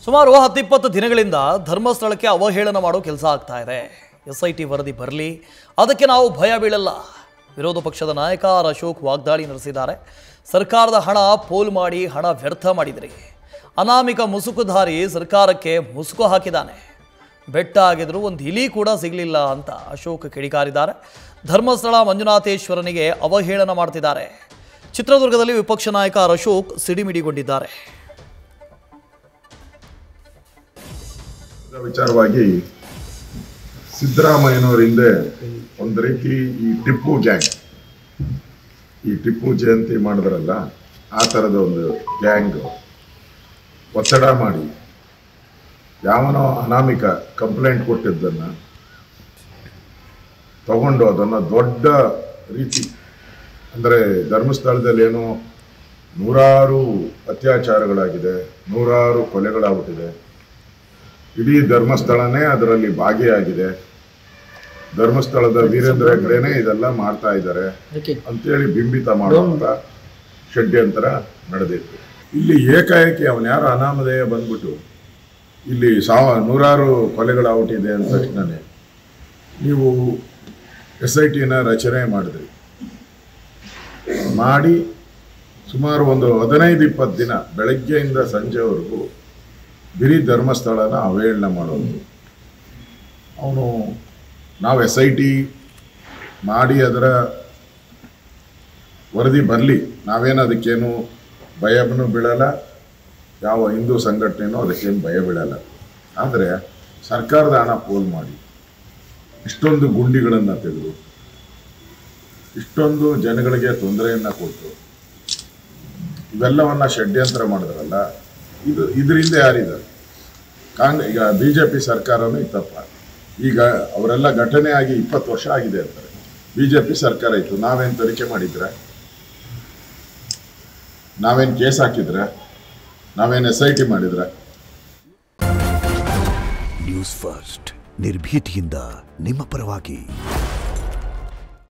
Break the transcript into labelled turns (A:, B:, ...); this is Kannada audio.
A: ಸುಮಾರು 10-20 ದಿನಗಳಿಂದ ಧರ್ಮಸ್ಥಳಕ್ಕೆ ಅವಹೇಳನ ಮಾಡೋ ಕೆಲಸ ಆಗ್ತಾ ಇದೆ. SIT ವರದಿ ಬರಲಿ, ಅದಕ್ಕೆ ನಾವು ಭಯ ಬೀಳಲ್ಲ. ವಿರೋಧ ಪಕ್ಷದ ನಾಯಕ ಅಶೋಕ್ ವಾಗ್ದಾಳಿ ನಡೆಸಿದ್ದಾರೆ. ಸರ್ಕಾರದ ಹಣ ಪೋಲ್ ಮಾಡಿ ಹಣ ವ್ಯರ್ಥ ಮಾಡಿದ್ರಿ. ಅನಾಮಿಕ ಮುಸುಕುಧಾರಿ ಸರ್ಕಾರಕ್ಕೆ ಮುಸುಕು ಹಾಕಿದ್ದಾನೆ. ಬೆಟ್ಟ ಆಗಿದ್ರು ಒಂದು ಇಲಿ ಕೂಡ ಸಿಗಲಿಲ್ಲ ಅಂತ ಅಶೋಕ್ ಕಿಡಿಕಾರಿದ್ದಾರೆ. ಧರ್ಮಸ್ಥಳ ಮಂಜುನಾಥೇಶ್ವರನಿಗೆ ಅವಹೇಳನ ಮಾಡ್ತಿದ್ದಾರೆ. ಚಿತ್ರದುರ್ಗದಲ್ಲಿ ವಿಪಕ್ಷ ನಾಯಕ ಅಶೋಕ್ ಸಿಡಿಮಿಡಿಗೊಂಡಿದ್ದಾರೆ.
B: ವಿಚಾರವಾಗಿ ಸಿದ್ದರಾಮಯ್ಯನವರ ಹಿಂದೆ ಒಂದು ರೀತಿ ಈ ಟಿಪ್ಪು ಗ್ಯಾಂಗ್, ಈ ಟಿಪ್ಪು ಜಯಂತಿ ಮಾಡಿದ್ರಲ್ಲ, ಆ ಥರದ ಒಂದು ಗ್ಯಾಂಗ್ ಒತ್ತಡ ಮಾಡಿ ಯಾವನೋ ಅನಾಮಿಕ ಕಂಪ್ಲೇಂಟ್ ಕೊಟ್ಟಿದ್ದನ್ನು ತಗೊಂಡು ಅದನ್ನು ದೊಡ್ಡ ರೀತಿ, ಅಂದರೆ ಧರ್ಮಸ್ಥಳದಲ್ಲಿ ಏನೋ ನೂರಾರು ಅತ್ಯಾಚಾರಗಳಾಗಿದೆ, ನೂರಾರು ಕೊಲೆಗಳಾಗ್ಬಿಟ್ಟಿದೆ, ಇಡೀ ಧರ್ಮಸ್ಥಳನೇ ಅದರಲ್ಲಿ ಭಾಗಿಯಾಗಿದೆ, ಧರ್ಮಸ್ಥಳದ ವೀರೇಂದ್ರ ಹೆಗ್ಗಡೆನೇ ಇದೆಲ್ಲ ಮಾಡ್ತಾ ಇದ್ದಾರೆ ಅಂತೇಳಿ ಬಿಂಬಿತ ಮಾಡುವಂಥ ಷಡ್ಯಂತರ ನಡೆದಿತ್ತು. ಇಲ್ಲಿ ಏಕಾಏಕಿ ಅವನ್ಯಾರು ಅನಾಮಧೇಯ ಬಂದ್ಬಿಟ್ಟು ಇಲ್ಲಿ ನೂರಾರು ಕೊಲೆಗಳಾಗ್ಬಿಟ್ಟಿದೆ ಅಂದ ತಕ್ಷಣನೇ ನೀವು SITನ ರಚನೆ ಮಾಡಿದ್ರಿ. ಮಾಡಿ ಸುಮಾರು ಒಂದು 15-20 ದಿನ ಬೆಳಗ್ಗೆಯಿಂದ ಸಂಜೆವರೆಗೂ ಬರೀ ಧರ್ಮಸ್ಥಳನ ಅವಹೇಳನ ಮಾಡೋದು. ಅವನು ನಾವು SIT ಮಾಡಿ ಅದರ ವರದಿ ಬರಲಿ, ನಾವೇನು ಅದಕ್ಕೇನು ಭಯನೂ ಬೀಳಲ್ಲ, ಯಾವ ಹಿಂದೂ ಸಂಘಟನೆನೂ ಅದಕ್ಕೇನು ಭಯ ಬೀಳಲ್ಲ. ಆದರೆ ಸರ್ಕಾರದ ಹಣ ಪೋಲ್ ಮಾಡಿ ಇಷ್ಟೊಂದು ಗುಂಡಿಗಳನ್ನು ತೆಗೆದು ಇಷ್ಟೊಂದು ಜನಗಳಿಗೆ ತೊಂದರೆಯನ್ನು ಕೊಟ್ಟು ಇವೆಲ್ಲವನ್ನು ಷಡ್ಯಂತ್ರ ಮಾಡಿದ್ರಲ್ಲ, ಇದರಿಂದ ಯಾರಿದ್ದಾರೆ? ಈಗ BJP ಸರ್ಕಾರನೂ ಇತ್ತಪ್ಪ. ಈಗ ಅವರೆಲ್ಲ ಘಟನೆ ಆಗಿ 20 ವರ್ಷ ಆಗಿದೆ ಅಂತಾರೆ. BJP ಸರ್ಕಾರ ಇತ್ತು, ನಾವೇನು ತನಿಖೆ ಮಾಡಿದ್ರೆ, ನಾವೇನು ಕೇಸ್ ಹಾಕಿದ್ರೆ, ನಾವೇನು SIT ಮಾಡಿದ್ರೆ?
C: ನ್ಯೂಸ್ ಫಸ್ಟ್ ನಿರ್ಭೀತಿಯಿಂದ ನಿಮ್ಮ ಪರವಾಗಿ.